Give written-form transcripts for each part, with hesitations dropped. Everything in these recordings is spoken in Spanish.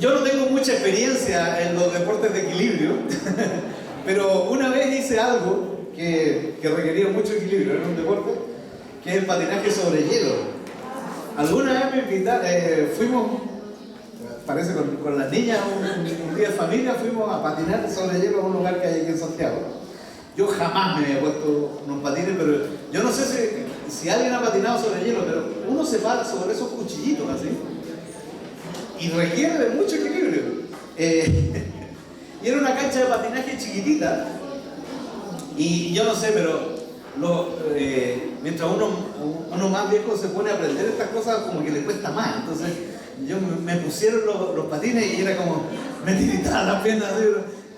Yo no tengo mucha experiencia en los deportes de equilibrio, pero una vez hice algo que requería mucho equilibrio en un deporte, que es el patinaje sobre hielo. Alguna vez me invitaron, fuimos, parece con las niñas, un día de familia, fuimos a patinar sobre hielo a un lugar que hay aquí en Santiago. Yo jamás me había puesto unos patines, pero yo no sé si alguien ha patinado sobre hielo, pero uno se para sobre esos cuchillitos así y requiere de mucho equilibrio. Y era una cancha de patinaje chiquitita y yo no sé, pero mientras uno más viejo se pone a aprender estas cosas, como que le cuesta más. Entonces me pusieron los patines y era como, me tiritaban las piernas así,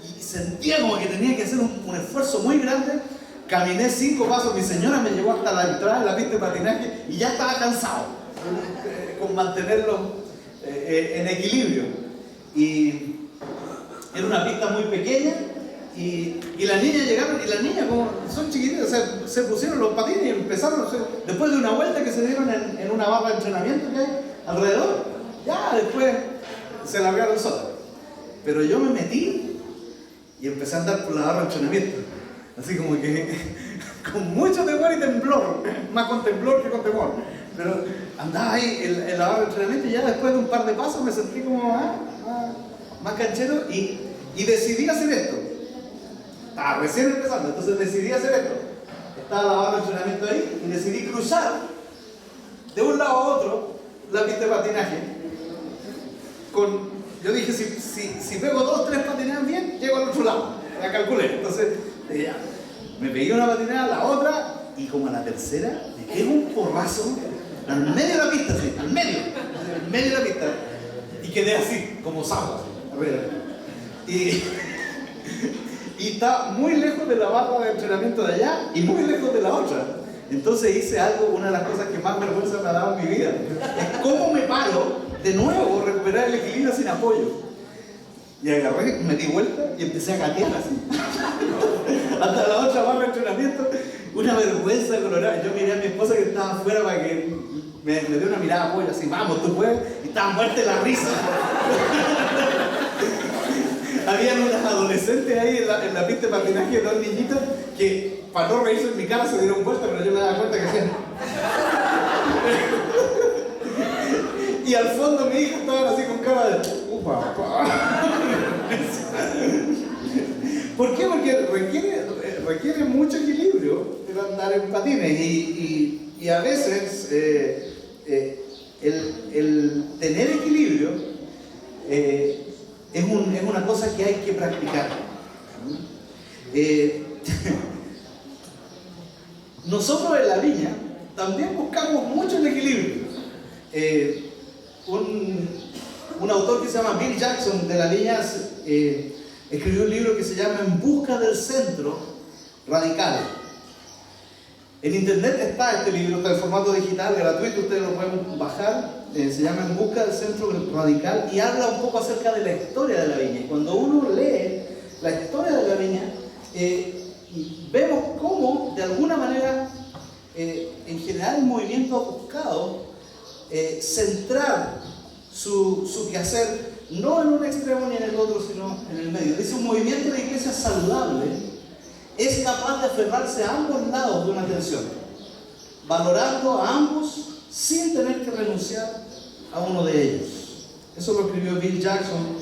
y sentía como que tenía que hacer un esfuerzo muy grande. Caminé 5 pasos, mi señora me llevó hasta la entrada de la pista de patinaje y ya estaba cansado con mantenerlo en equilibrio. Y era una pista muy pequeña y las niñas llegaron, y las niñas, como son chiquititas, se pusieron los patines y empezaron, después de una vuelta que se dieron en una barra de entrenamiento que hay alrededor, ya después se largaron solas. Pero yo me metí y empecé a andar por la barra de entrenamiento, así como que con mucho temor y temblor, más con temblor que con temor, pero andaba ahí en la barra de entrenamiento y ya después de un par de pasos me sentí como más canchero y decidí hacer esto. Estaba recién empezando, entonces decidí hacer esto. Estaba la barra de entrenamiento ahí y decidí cruzar de un lado a otro la pista de patinaje. Yo dije, si pego 2, 3 patinadas bien, llego al otro lado. La calculé. Entonces, ya, me pegué una patinada, la otra, y como a la tercera, me pego un porrazo al medio de la pista, sí, al medio de la pista. Y quedé así, como sapo, y está muy lejos de la barra de entrenamiento de allá y muy lejos de la otra. Entonces hice algo, una de las cosas que más vergüenza me ha dado en mi vida. Es cómo me paro de nuevo, recuperar el equilibrio sin apoyo. Y agarré, me di vuelta y empecé a gatear así. Hasta la otra barra de entrenamiento, una vergüenza colorada. Yo miré a mi esposa que estaba afuera para que me dé una mirada de apoyo, así, vamos, tú puedes. Y estaba muerta de la risa. Habían unas adolescentes ahí en la pista de patinaje, 2 niñitos, que para no reírse en mi cara se dieron vuelta, pero yo me daba cuenta que hacían. Y al fondo mi hija estaba así con cara de papá. ¿Por qué? Porque requiere mucho equilibrio el andar en patines y a veces el tener equilibrio es una cosa que hay que practicar. Nosotros en la viña también buscamos mucho el equilibrio. Un autor que se llama Bill Jackson de la viña escribió un libro que se llama En busca del centro radical. En internet está este libro, está en formato digital, gratuito, ustedes lo pueden bajar. Se llama En busca del centro radical y habla un poco acerca de la historia de la viña. Y cuando uno lee la historia de la viña, vemos cómo de alguna manera en general el movimiento ha buscado centrar su quehacer no en un extremo ni en el otro, sino en el medio. Dice: un movimiento de iglesia saludable es capaz de aferrarse a ambos lados de una tensión, valorando a ambos sin tener que renunciar a uno de ellos. Eso lo escribió Bill Jackson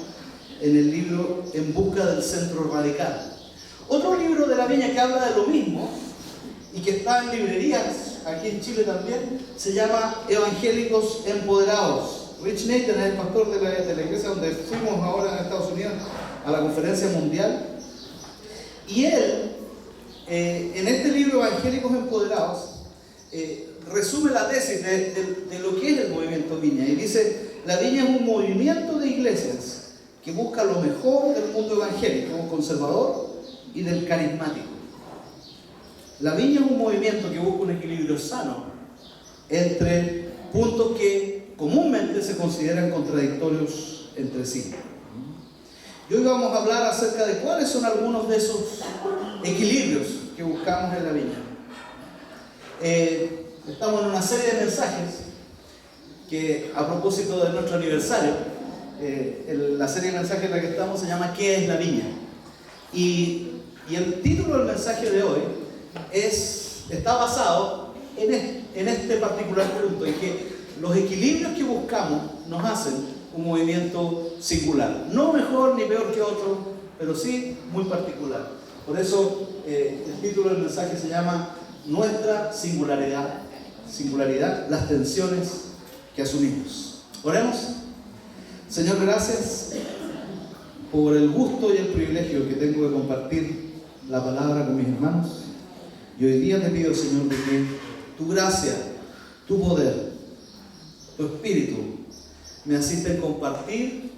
en el libro En busca del centro radical. Otro libro de la viña que habla de lo mismo y que está en librerías aquí en Chile también, se llama Evangélicos Empoderados. Rich Nathan es el pastor de la iglesia donde fuimos ahora en Estados Unidos a la conferencia mundial, y él en este libro Evangélicos Empoderados resume la tesis de lo que es el movimiento viña, y dice: la viña es un movimiento de iglesias que busca lo mejor del mundo evangélico, conservador y del carismático. La viña es un movimiento que busca un equilibrio sano entre puntos que comúnmente se consideran contradictorios entre sí. Y hoy vamos a hablar acerca de cuáles son algunos de esos equilibrios que buscamos en la viña. Estamos en una serie de mensajes que, a propósito de nuestro aniversario, la serie de mensajes en la que estamos se llama ¿Qué es la viña? Y el título del mensaje de hoy está basado en este particular punto, en que los equilibrios que buscamos nos hacen un movimiento singular. No mejor ni peor que otro, pero sí muy particular. Por eso el título del mensaje se llama Nuestra singularidad, las tensiones que asumimos. Oremos. Señor, gracias por el gusto y el privilegio que tengo de compartir la palabra con mis hermanos. Y hoy día te pido, Señor, de que tu gracia, tu poder, tu espíritu me asista en compartir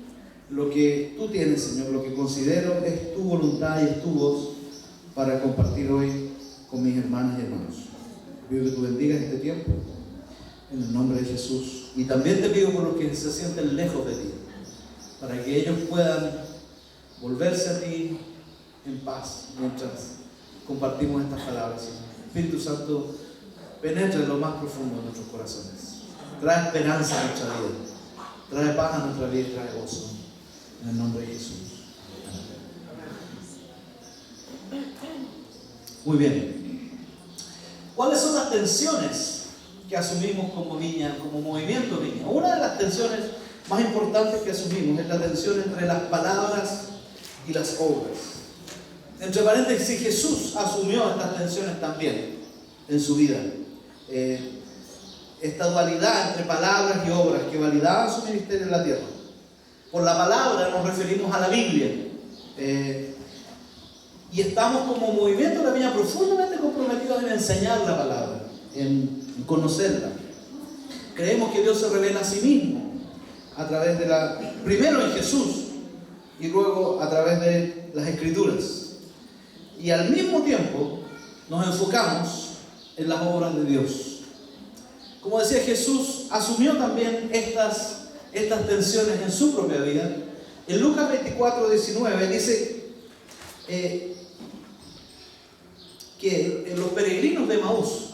lo que tú tienes, Señor, lo que considero es tu voluntad y es tu voz para compartir hoy con mis hermanas y hermanos. Te pido que tú bendigas este tiempo en el nombre de Jesús. Y también te pido por los que se sienten lejos de ti, para que ellos puedan volverse a ti en paz mientras compartimos estas palabras. Espíritu Santo, penetra en lo más profundo de nuestros corazones. Trae esperanza a nuestra vida, trae paz a nuestra vida y trae gozo. En el nombre de Jesús. Muy bien. ¿Cuáles son las tensiones que asumimos como viña, como movimiento viña? Una de las tensiones más importantes que asumimos es la tensión entre las palabras y las obras. Entre paréntesis, Jesús asumió estas tensiones también en su vida. Esta dualidad entre palabras y obras que validaban su ministerio en la tierra. Por la palabra nos referimos a la Biblia. Y estamos como movimiento de la viña profundamente comprometidos en enseñar la palabra, en conocerla. Creemos que Dios se revela a sí mismo a través primero en Jesús y luego a través de las Escrituras. Y al mismo tiempo nos enfocamos en las obras de Dios. Como decía, Jesús asumió también estas tensiones en su propia vida. En Lucas 24:19 dice que los peregrinos de Emaús,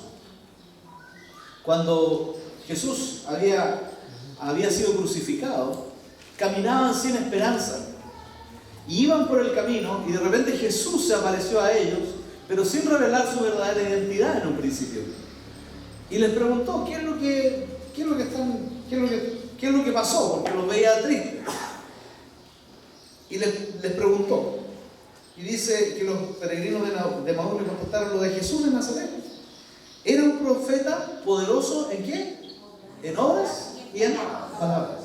cuando Jesús había sido crucificado, caminaban sin esperanza y iban por el camino, y de repente Jesús se apareció a ellos, pero sin revelar su verdadera identidad en un principio, y les preguntó qué es lo que pasó, porque los veía tristes. Y les preguntó, y dice que los peregrinos de Emaús le contestaron: lo de Jesús de Nazaret era un profeta poderoso ¿en qué? En obras y en palabras.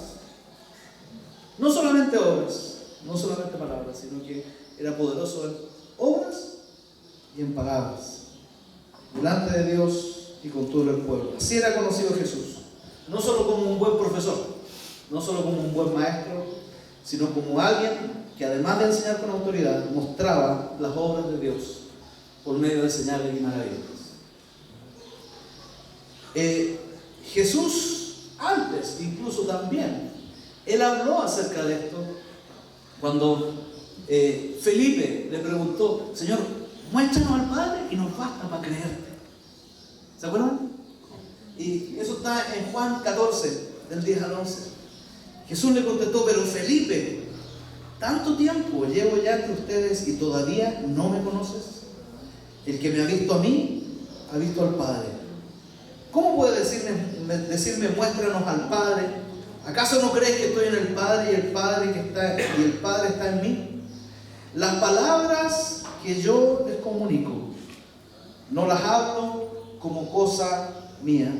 No solamente obras, no solamente palabras, sino que era poderoso en obras y en palabras, delante de Dios y con todo el pueblo. Así era conocido Jesús, no solo como un buen profesor, no solo como un buen maestro, sino como alguien que, además de enseñar con autoridad, mostraba las obras de Dios por medio de señales y maravillas. Jesús, antes incluso también, él habló acerca de esto cuando Felipe le preguntó: Señor, muéstranos al Padre y nos basta para creerte. ¿Se acuerdan? Y eso está en Juan 14, del 10 al 11. Jesús le contestó: pero Felipe, tanto tiempo llevo ya entre ustedes y todavía no me conoces. El que me ha visto a mí, ha visto al Padre. ¿Cómo puede decirme muéstranos al Padre? ¿Acaso no crees que estoy en el Padre y el Padre está en mí? Las palabras que yo les comunico, no las hablo como cosa mía,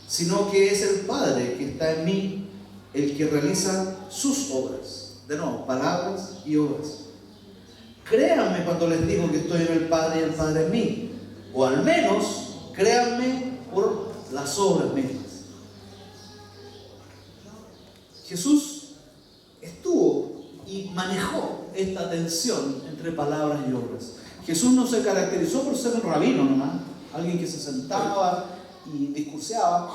sino que es el Padre que está en mí el que realiza sus obras. De nuevo, palabras y obras. Créanme cuando les digo que estoy en el Padre y el Padre en mí, o al menos créanme por las obras mismas. Jesús estuvo y manejó esta tensión entre palabras y obras. Jesús no se caracterizó por ser un rabino nomás, alguien que se sentaba y discurseaba,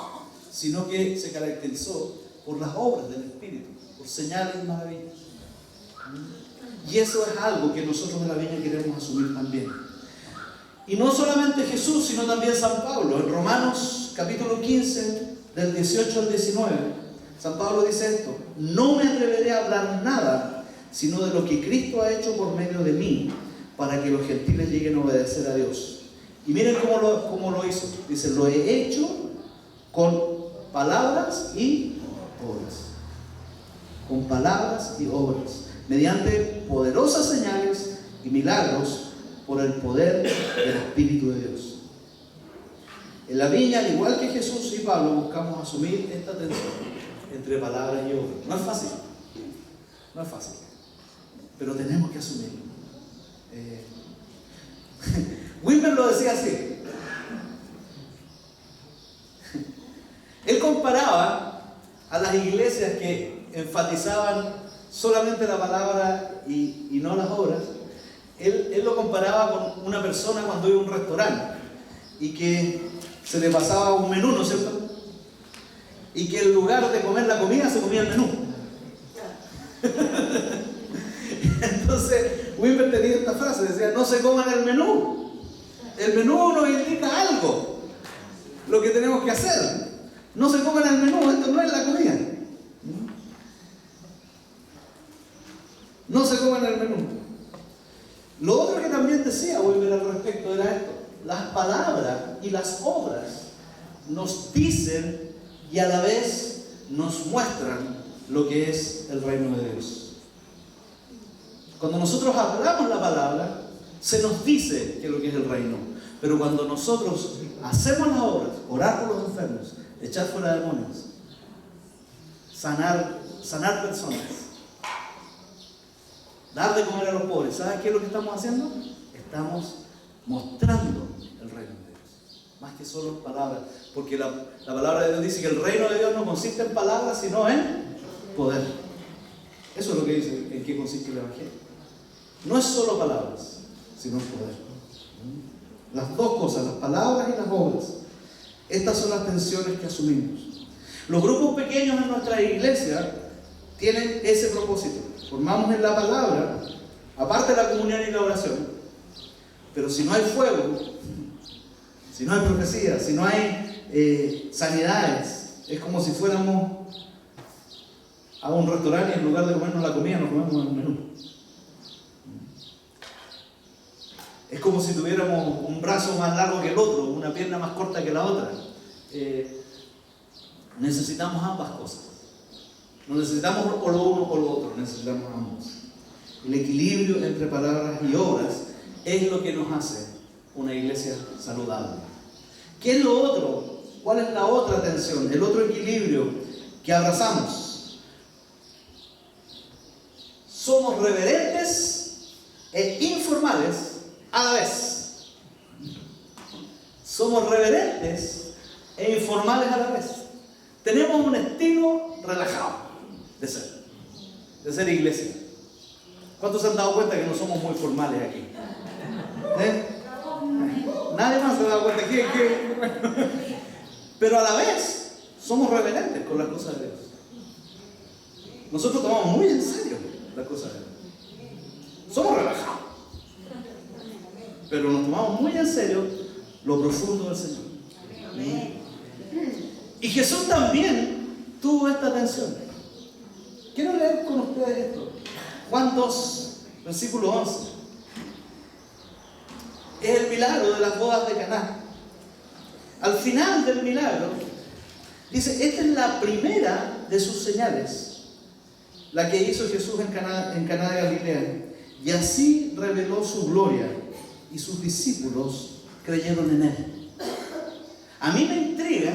sino que se caracterizó por las obras del Espíritu, por señales y maravillas. Y eso es algo que nosotros de la Viña queremos asumir también. Y no solamente Jesús, sino también San Pablo. En Romanos capítulo 15, del 18 al 19, San Pablo dice esto: no me atreveré a hablar nada, sino de lo que Cristo ha hecho por medio de mí, para que los gentiles lleguen a obedecer a Dios. Y miren cómo lo hizo. Dice: lo he hecho con palabras y obras. Con palabras y obras, mediante poderosas señales y milagros, por el poder del Espíritu de Dios. En la viña, al igual que Jesús y Pablo, buscamos asumir esta tensión entre palabras y obras. No es fácil, no es fácil, pero tenemos que asumirlo. Wimber lo decía así. Él comparaba a las iglesias que enfatizaban solamente la palabra y no las obras. Él lo comparaba con una persona cuando iba a un restaurante y que se le pasaba un menú, ¿no es cierto? Y que en lugar de comer la comida, se comía el menú. Entonces, Wimber tenía esta frase, decía: no se coman el menú. El menú nos indica algo, lo que tenemos que hacer. No se coman el menú, esto no es la comida. No se coman el menú. Lo otro que también decía Wimber al respecto era esto: las palabras y las obras nos dicen y a la vez nos muestran lo que es el reino de Dios. Cuando nosotros hablamos la palabra, se nos dice que es lo que es el reino. Pero cuando nosotros hacemos las obras, orar por los enfermos, echar fuera demonios, sanar personas, dar de comer a los pobres, ¿sabes qué es lo que estamos haciendo? Estamos mostrando el reino de Dios, más que solo palabras, porque la palabra de Dios dice que el reino de Dios no consiste en palabras, sino en poder. Eso es lo que dice en qué consiste el evangelio. No es solo palabras, sino en poder. Las dos cosas, las palabras y las obras. Estas son las tensiones que asumimos. Los grupos pequeños en nuestra iglesia tienen ese propósito. Formamos en la palabra, aparte de la comunión y la oración. Pero si no hay fuego, si no hay profecía, si no hay sanidades, es como si fuéramos a un restaurante y en lugar de comernos la comida, nos comemos el menú. Es como si tuviéramos un brazo más largo que el otro, una pierna más corta que la otra. Necesitamos ambas cosas. No necesitamos o lo uno o lo otro, necesitamos ambos. El equilibrio entre palabras y obras es lo que nos hace una iglesia saludable. ¿Qué es lo otro? ¿Cuál es la otra tensión? El otro equilibrio que abrazamos. Somos reverentes e informales a la vez. Somos reverentes e informales a la vez. Tenemos un estilo relajado de ser iglesia. ¿Cuántos se han dado cuenta que no somos muy formales aquí? Nadie más se ha dado cuenta que pero a la vez somos reverentes con las cosas de Dios. Nosotros tomamos muy en serio las cosas de Dios. Somos relajados, pero nos tomamos muy en serio lo profundo del Señor. Y Jesús también tuvo esta tensión. Quiero leer con ustedes esto. Juan 2, versículo 11. Es el milagro de las bodas de Caná. Al final del milagro, dice: esta es la primera de sus señales, la que hizo Jesús en Caná de Galilea. Y así reveló su gloria, y sus discípulos creyeron en él. A mí me intriga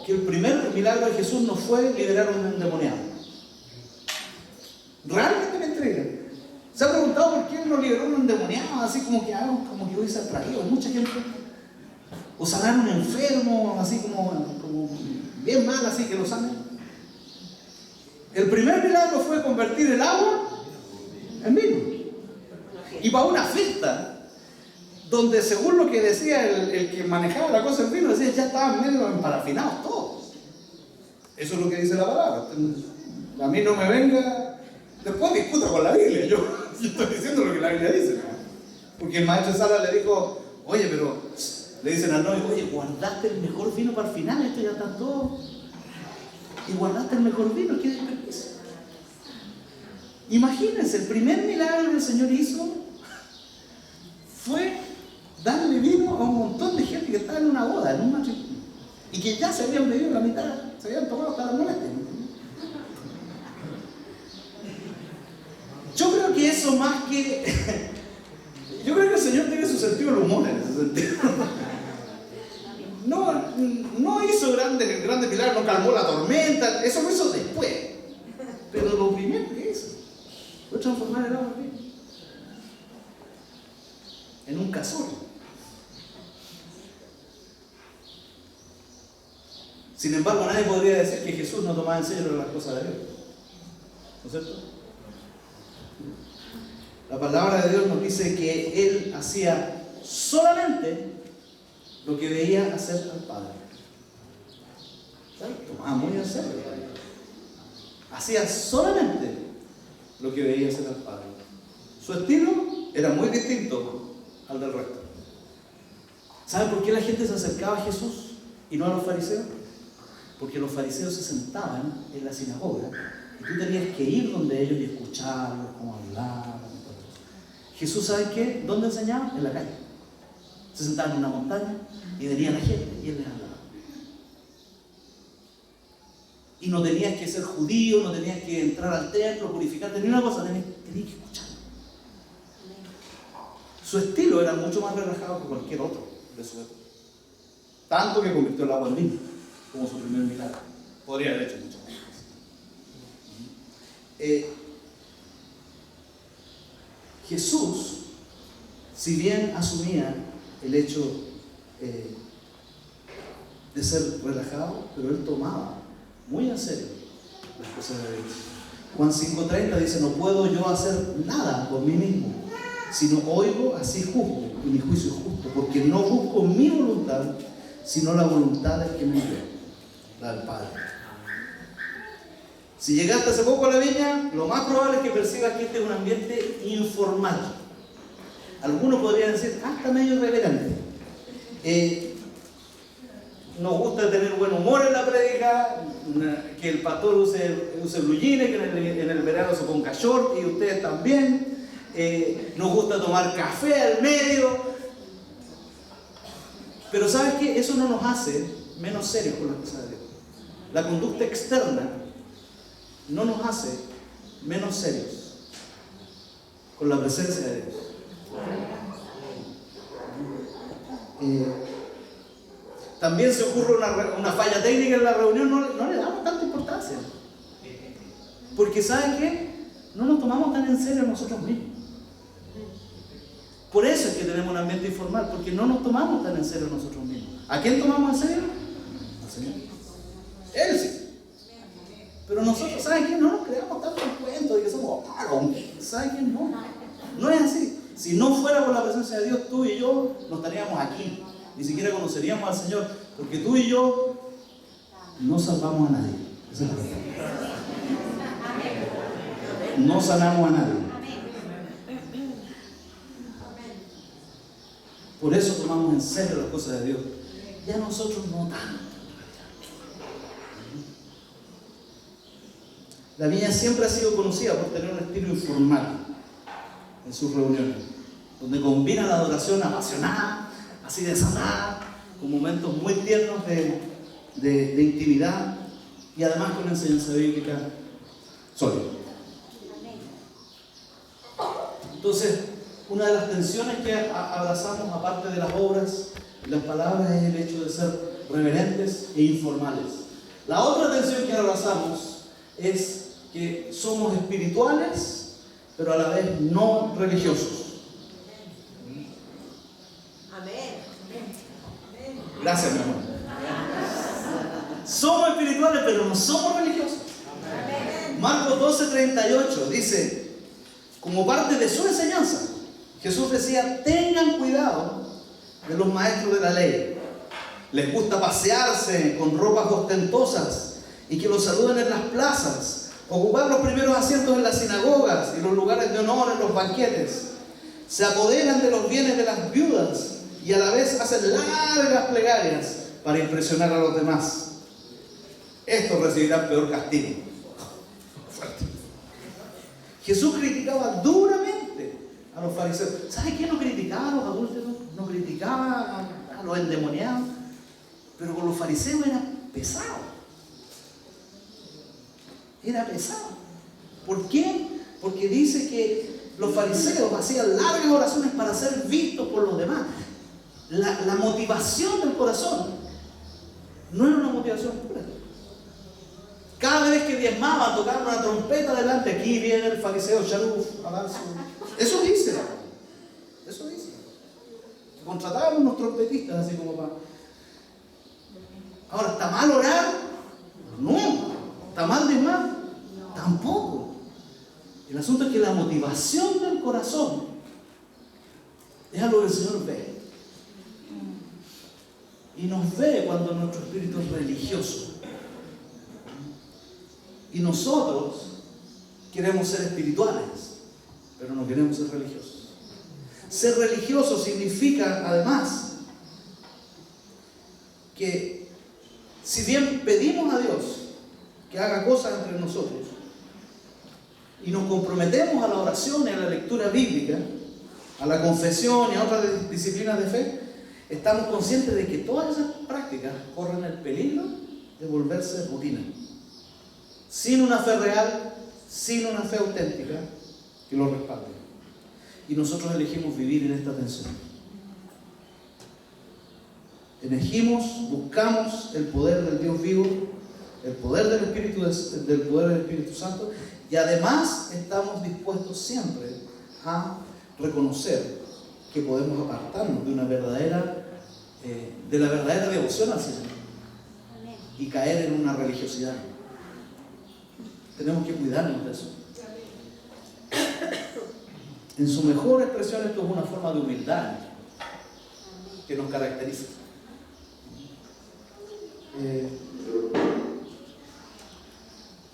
que el primer milagro de Jesús no fue liberar a un endemoniado. Realmente me intriga. ¿Se ha preguntado por qué no liberó a un endemoniado? Así como que hubiese atraído a mucha gente. O sanar a un enfermo, así como bien mal, así que lo sanen. El primer milagro fue convertir el agua en vino. Y para una fiesta, donde según lo que decía el que manejaba la cosa del vino, decía: ya estaban medio emparafinados todos. Eso es lo que dice la palabra. A mí no me venga, después discuta con la Biblia. Yo estoy diciendo lo que la Biblia dice, ¿no? Porque el maestro de sala le dijo: oye, pero le dicen al novio: oye, guardaste el mejor vino para el final, esto ya está todo. y guardaste el mejor vino. ¡Qué desperdicio! Imagínense, el primer milagro que el Señor hizo fue darle vino a un montón de gente que estaba en una boda, en un matrimonio, y que ya se habían bebido la mitad, se habían tomado hasta la molestia. Yo creo que eso más que... Yo creo que el Señor tiene su sentido del humor en ese sentido. No hizo grandes milagros, no calmó la tormenta, eso lo hizo después. Pero lo primero que hizo fue transformar el agua en vino. En un cazuela. Sin embargo, nadie podría decir que Jesús no tomaba en serio las cosas de Dios. ¿No es cierto? La palabra de Dios nos dice que Él hacía solamente lo que veía hacer al Padre. ¿Sabes? Tomaba muy en serio. Hacía solamente lo que veía hacer al Padre. Su estilo era muy distinto al del resto. ¿Saben por qué la gente se acercaba a Jesús y no a los fariseos? Porque los fariseos se sentaban en la sinagoga y tú tenías que ir donde ellos y escucharlos, cómo hablaban. Jesús, ¿sabe qué? ¿Dónde enseñaba? En la calle. Se sentaban en una montaña y venía la gente y Él les hablaba. Y no tenías que ser judío, no tenías que entrar al templo, purificarte, ni una cosa, tenías que escucharlo. Su estilo era mucho más relajado que cualquier otro de su época. Tanto que convirtió el agua en vino, como su primer milagro. Podría haber hecho muchas más cosas. Jesús, si bien asumía el hecho de ser relajado, pero Él tomaba muy en serio las cosas de Dios. Juan 5:30 dice: no puedo yo hacer nada por mí mismo, sino oigo, así juzgo, y mi juicio es justo, porque no busco mi voluntad, sino la voluntad del que me envió, la del Padre. Si llegaste hace poco a la viña, lo más probable es que percibas que este es un ambiente informal. Algunos podrían decir, está medio irreverente. Nos gusta tener buen humor en la prédica, que el pastor use blue jeans, que en el verano se ponga short, y ustedes también. Nos gusta tomar café al medio. Pero ¿sabes qué? Eso no nos hace menos serios con las cosas de Dios. La conducta externa no nos hace menos serios con la presencia de Dios. También se ocurre una falla técnica en la reunión, no le damos tanta importancia. Porque ¿saben qué? No nos tomamos tan en serio nosotros mismos. Por eso es que tenemos un ambiente informal, porque no nos tomamos tan en serio nosotros mismos. ¿A quién tomamos en serio? Al Señor. Él sí. Pero nosotros, ¿saben qué? No nos creamos tanto el cuento de que somos malos. ¿Saben qué? No es así. Si no fuera por la presencia de Dios, tú y yo no estaríamos aquí. Ni siquiera conoceríamos al Señor. Porque tú y yo no salvamos a nadie. Esa es la verdad. No sanamos a nadie. Por eso tomamos en serio las cosas de Dios. Ya nosotros no tanto. La viña siempre ha sido conocida por tener un estilo informal en sus reuniones, donde combina la adoración apasionada, así desatada, con momentos muy tiernos de intimidad y además con enseñanza bíblica sólida. Entonces, una de las tensiones que abrazamos, aparte de las obras y las palabras, es el hecho de ser reverentes e informales. La otra tensión que abrazamos es que somos espirituales, pero a la vez no religiosos. Amén. Gracias, mi amor. Somos espirituales, pero no somos religiosos. Marcos 12:38 dice, como parte de su enseñanza, Jesús decía: tengan cuidado de los maestros de la ley. Les gusta pasearse con ropas ostentosas y que los saluden en las plazas, ocupar los primeros asientos en las sinagogas y los lugares de honor en los banquetes. Se apoderan de los bienes de las viudas y a la vez hacen largas plegarias para impresionar a los demás. estos recibirán peor castigo. Fuerte. Jesús criticaba duramente a los fariseos. ¿Sabe quién no criticaba a los adúlteros? No criticaba a los endemoniados. Pero con los fariseos era pesado. Era pesado. ¿Por qué? Porque dice que los fariseos hacían largas oraciones para ser vistos por los demás. La motivación del corazón no era una motivación pura. Cada vez que diezmaban, tocaban una trompeta delante. Aquí viene el fariseo Sharuf a dar su... Eso dice. Eso dice. Contrataban unos trompetistas así como para... Ahora, ¿está mal orar? No. ¿Está mal diezmar? Tampoco. El asunto es que la motivación del corazón es algo que el Señor ve. Y nos ve cuando nuestro espíritu es religioso. Y nosotros queremos ser espirituales, pero no queremos ser religiosos. Ser religioso significa, además, que si bien pedimos a Dios que haga cosas entre nosotros y nos comprometemos a la oración y a la lectura bíblica, a la confesión y a otras disciplinas de fe, estamos conscientes de que todas esas prácticas corren el peligro de volverse rutina. Sin una fe real, sin una fe auténtica que lo respalde. Y nosotros elegimos vivir en esta tensión. Elegimos, buscamos el poder del Dios vivo, el poder del Espíritu Santo, y además estamos dispuestos siempre a reconocer que podemos apartarnos de la verdadera devoción al Señor y caer en una religiosidad. Tenemos que cuidarnos de eso. En su mejor expresión, esto es una forma de humildad que nos caracteriza.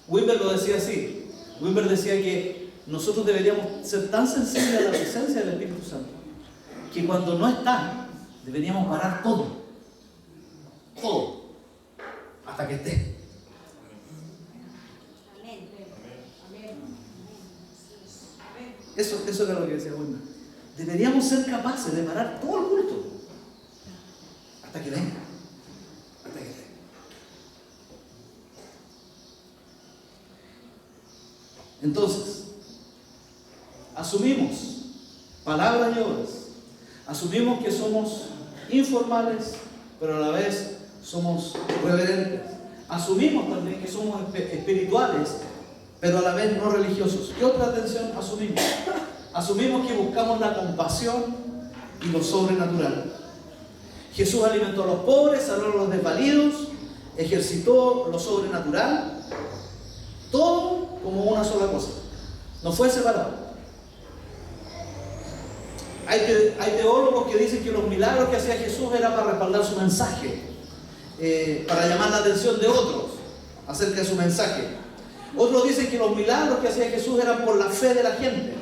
Wimber lo decía así. Wimber decía que nosotros deberíamos ser tan sensibles a la presencia del Espíritu Santo que cuando no está, deberíamos parar todo, hasta que esté. Eso era lo que decía Wimber. Deberíamos ser capaces de parar todo el culto hasta que venga, hasta que esté. Entonces, asumimos palabras y obras, asumimos que somos informales, pero a la vez somos reverentes. Asumimos también que somos espirituales, pero a la vez no religiosos. ¿Qué otra atención asumimos? Asumimos que buscamos la compasión y lo sobrenatural. Jesús alimentó a los pobres, sanó a los desvalidos, ejercitó lo sobrenatural, todo como una sola cosa. No fue separado. Hay teólogos que dicen que los milagros que hacía Jesús era para respaldar su mensaje, para llamar la atención de otros acerca de su mensaje. Otros dicen que los milagros que hacía Jesús eran por la fe de la gente.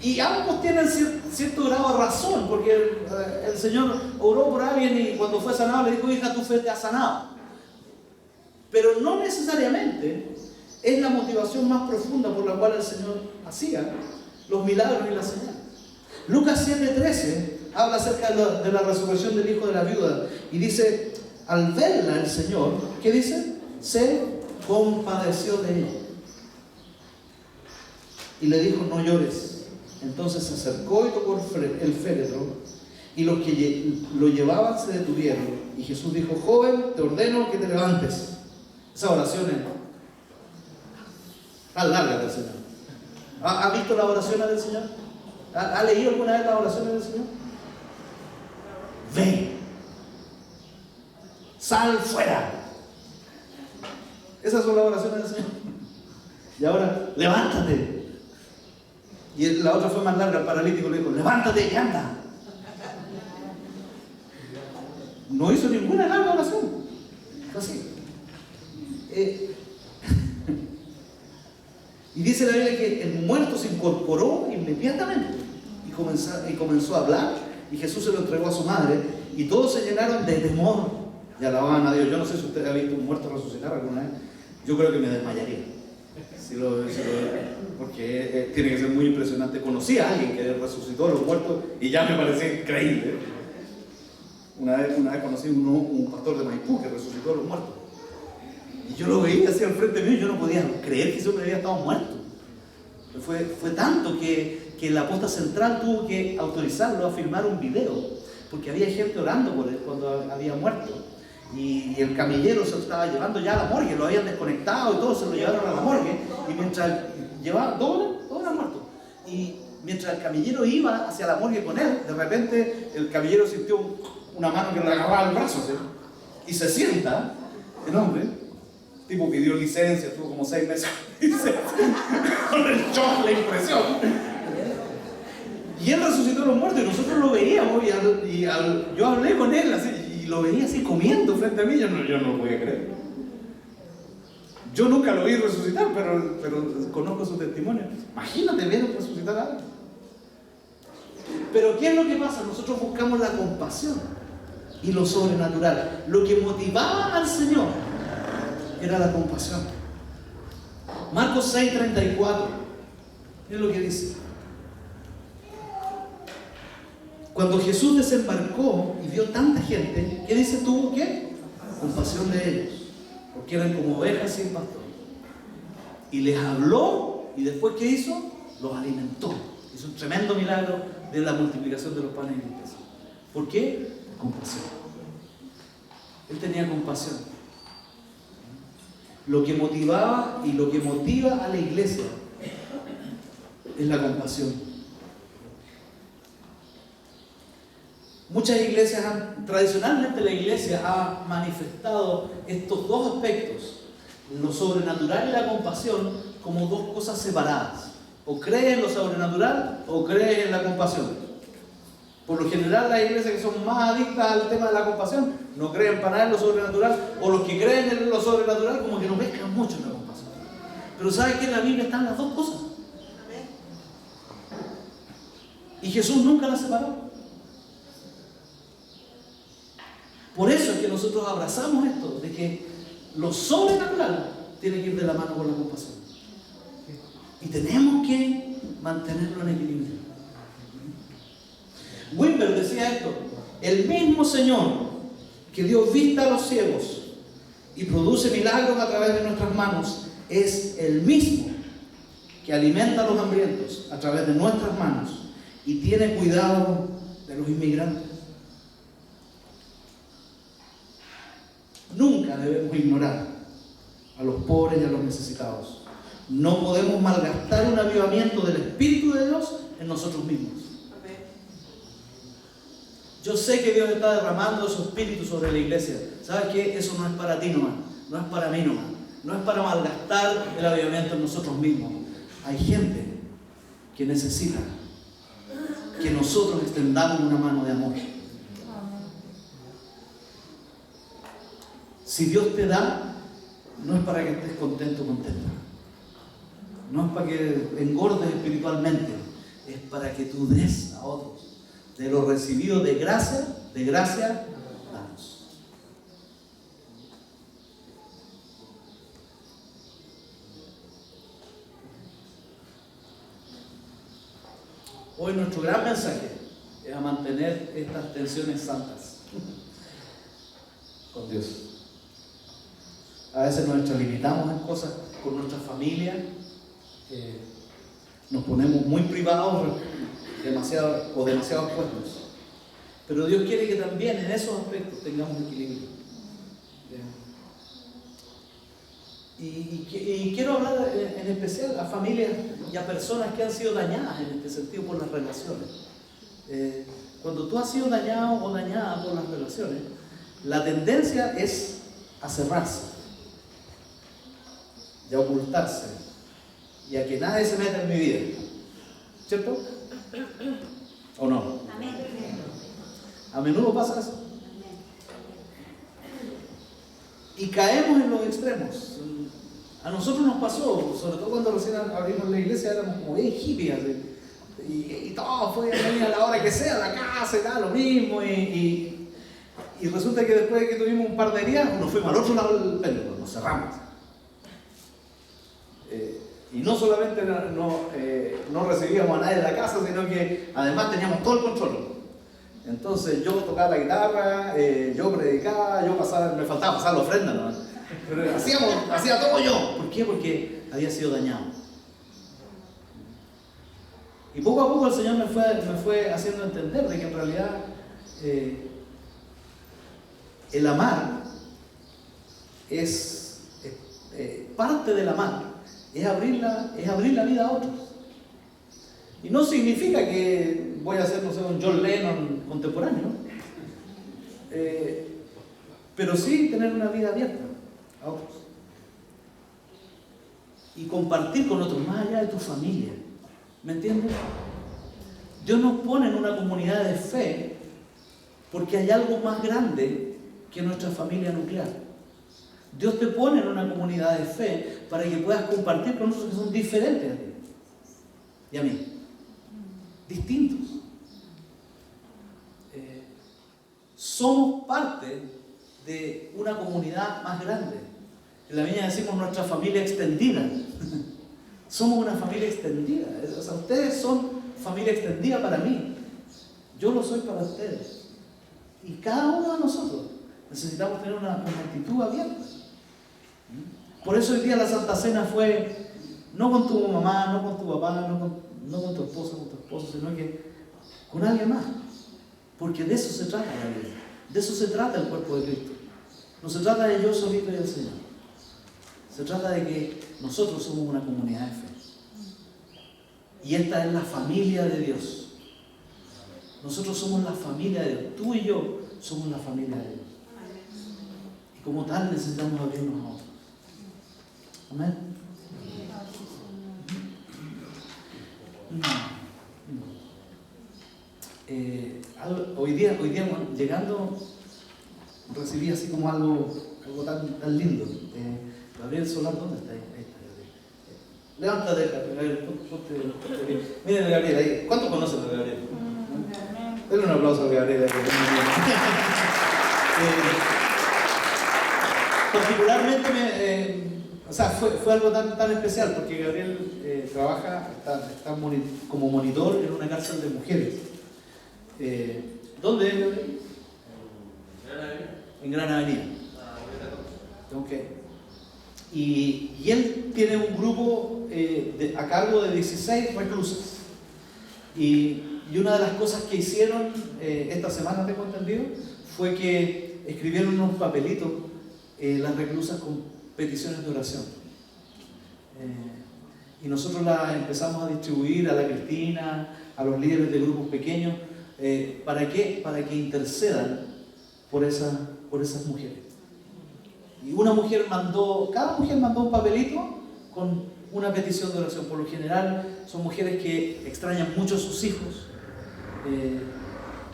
Y ambos tienen cierto grado de razón, porque el Señor oró por alguien y cuando fue sanado le dijo: hija, tu fe te ha sanado. Pero no necesariamente es la motivación más profunda por la cual el Señor hacía los milagros y las señales. Lucas 7:13 habla acerca de la resurrección del hijo de la viuda y dice: al verla el Señor, ¿qué dice? Se compadeció de ella y le dijo: no llores. Entonces se acercó y tocó el féretro, y los que lo llevaban se detuvieron, y Jesús dijo: joven, te ordeno que te levantes. Esa oración es tan larga del Señor. ¿Ha visto las oraciones del Señor? ¿Ha leído alguna vez las oraciones del Señor? Ven, sal fuera. Esas son las oraciones del Señor. Y ahora, levántate. Y la otra fue más larga. El paralítico le dijo: levántate y anda. No hizo ninguna larga oración. Fue así. Y dice la Biblia que el muerto se incorporó inmediatamente y comenzó a hablar, y Jesús se lo entregó a su madre, y todos se llenaron de temor. y alababan a Dios. Yo no sé si usted ha visto un muerto resucitar alguna vez. Yo creo que me desmayaría. Porque tiene que ser muy impresionante. Conocí a alguien que resucitó a los muertos y ya me parecía increíble. Una vez conocí un pastor de Maipú que resucitó a los muertos. Y yo lo veía así al frente mío y yo no podía creer que ese hombre había estado muerto. Fue tanto que la posta central tuvo que autorizarlo a filmar un video, porque había gente orando por él cuando había muerto. Y el camillero se lo estaba llevando ya a la morgue, lo habían desconectado y todo, se lo llevaron a la morgue. Y mientras llevaba, dos horas muerto. Y mientras el camillero iba hacia la morgue con él, de repente el camillero sintió una mano que le agarraba el brazo, ¿sí? Y se sienta, el hombre, tipo pidió licencia, estuvo como 6 meses con el shock, la impresión. Y él resucitó a los muertos y nosotros lo veíamos yo hablé con él así, y lo veía así comiendo frente a mí, yo no lo podía creer. Yo nunca lo vi resucitar, pero conozco su testimonio. Imagínate ver resucitar a alguien. Pero ¿qué es lo que pasa? Nosotros buscamos la compasión y lo sobrenatural. Lo que motivaba al Señor era la compasión. Marcos 6:34. Miren lo que dice. Cuando Jesús desembarcó y vio tanta gente, ¿qué dice? Tuvo ¿qué? Compasión de ellos, porque eran como ovejas sin pastor. Y les habló, y después ¿qué hizo? Los alimentó. Hizo un tremendo milagro de la multiplicación de los panes y los peces. ¿Por qué? Compasión. Él tenía compasión. Lo que motivaba y lo que motiva a la iglesia es la compasión. Muchas iglesias tradicionalmente la iglesia ha manifestado estos dos aspectos, lo sobrenatural y la compasión, como dos cosas separadas. O crees en lo sobrenatural o crees en la compasión. Por lo general las iglesias que son más adictas al tema de la compasión no creen para nada en lo sobrenatural, o los que creen en lo sobrenatural como que no pescan mucho en la compasión. Pero ¿sabes que en la Biblia están las dos cosas? Y Jesús nunca las separó. Por eso es que nosotros abrazamos esto, de que lo sobrenatural tiene que ir de la mano con la compasión. Y tenemos que mantenerlo en equilibrio. Wimber decía esto: el mismo Señor que dio vista a los ciegos y produce milagros a través de nuestras manos, es el mismo que alimenta a los hambrientos a través de nuestras manos y tiene cuidado de los inmigrantes. Nunca debemos ignorar a los pobres y a los necesitados. No podemos malgastar un avivamiento del Espíritu de Dios en nosotros mismos. Yo sé que Dios está derramando su Espíritu sobre la iglesia. ¿Sabes qué? Eso no es para ti nomás, no es para mí nomás, no es para malgastar el avivamiento en nosotros mismos. Hay gente que necesita que nosotros extendamos una mano de amor. Si Dios te da, no es para que estés contento o contenta. No es para que engordes espiritualmente. Es para que tú des a otros. De lo recibido de gracia, damos. Hoy nuestro gran mensaje es a mantener estas tensiones santas con Dios. A veces nos extralimitamos en cosas con nuestra familia, nos ponemos muy privados, demasiado expuestos. Pero Dios quiere que también en esos aspectos tengamos equilibrio. Y quiero hablar en especial a familias y a personas que han sido dañadas en este sentido por las relaciones. Cuando tú has sido dañado o dañada por las relaciones, la tendencia es a cerrarse y a ocultarse y a que nadie se meta en mi vida, ¿cierto? ¿O no? Amén. A menudo pasa eso. Y caemos en los extremos. A nosotros nos pasó, sobre todo cuando recién abrimos la iglesia, éramos como bien hippies, y todo fue venir a la hora que sea, a la casa y tal, lo mismo, y Y resulta que después de que tuvimos un par de días, nos fuimos al otro lado del péndulo, nos cerramos. Y no solamente no recibíamos a nadie de la casa, sino que además teníamos todo el control. Entonces yo tocaba la guitarra, yo predicaba, me faltaba pasar la ofrenda, ¿no? Pero hacía todo yo. ¿Por qué? Porque había sido dañado. Y poco a poco el Señor me fue haciendo entender de que en realidad el amar es parte del amar, es abrir la vida a otros. Y no significa que voy a ser, no sé, un John Lennon contemporáneo, pero sí tener una vida abierta a otros. Y compartir con otros, más allá de tu familia. ¿Me entiendes? Dios nos pone en una comunidad de fe porque hay algo más grande que nuestra familia nuclear. Dios te pone en una comunidad de fe para que puedas compartir con otros que son diferentes a ti y a mí. Distintos. Somos parte de una comunidad más grande. En la Viña decimos nuestra familia extendida. Somos una familia extendida. O sea, ustedes son familia extendida para mí. Yo lo soy para ustedes. Y cada uno de nosotros necesitamos tener una actitud abierta. Por eso hoy día la Santa Cena fue no con tu mamá, no con tu papá, no con tu esposa, con tu esposo, sino que con alguien más. Porque de eso se trata la vida. De eso se trata el cuerpo de Cristo. No se trata de yo solito y el Señor. Se trata de que nosotros somos una comunidad de fe. Y esta es la familia de Dios. Nosotros somos la familia de Dios. Tú y yo somos la familia de Dios. Y como tal necesitamos abrirnos a otros. Amén. Hoy día llegando recibí así como algo tan lindo. Gabriel Solar, ¿dónde está? Ahí está. Levántate, Gabriel. Miren, Gabriel, ahí. ¿Cuántos conocen a Gabriel? Denle un aplauso a Gabriel. Particularmente fue algo tan especial porque Gabriel trabaja, está como monitor en una cárcel de mujeres. ¿Dónde es, Gabriel? En Gran Avenida. Okay. Y él tiene un grupo a cargo de 16 reclusas. Y una de las cosas que hicieron esta semana, tengo entendido, fue que escribieron unos papelitos las reclusas con peticiones de oración. Y nosotros las empezamos a distribuir a la Cristina, a los líderes de grupos pequeños. ¿Para qué? Para que intercedan por esas mujeres. Y cada mujer mandó un papelito con una petición de oración. Por lo general son mujeres que extrañan mucho a sus hijos,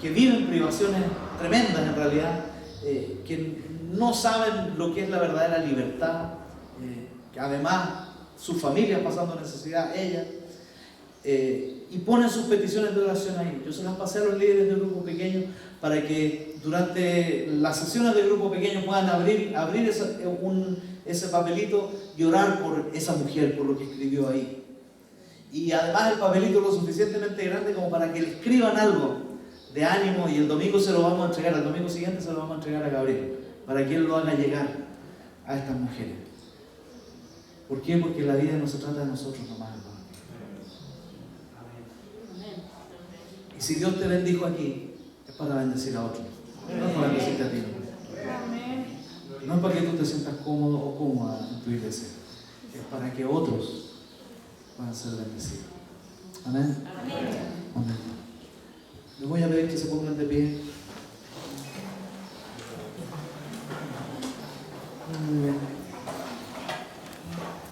que viven privaciones tremendas en realidad, que no saben lo que es la verdadera libertad, que además sus familias pasando necesidad, ellas, y ponen sus peticiones de oración ahí. Yo se las pasé a los líderes del grupo pequeño para que durante las sesiones del grupo pequeño puedan abrir ese papelito y orar por esa mujer, por lo que escribió ahí. Y además el papelito es lo suficientemente grande como para que le escriban algo de ánimo, y el domingo se lo vamos a entregar, el domingo siguiente se lo vamos a entregar a Gabriel, para que él lo haga llegar a estas mujeres. ¿Por qué? Porque la vida no se trata de nosotros nomás, hermano. Y si Dios te bendijo aquí, es para bendecir a otros. No es para bendecirte a ti. No es para que tú te sientas cómodo o cómoda en tu iglesia. Es para que otros puedan ser bendecidos. Amén. Amén. Les voy a pedir que se pongan de pie.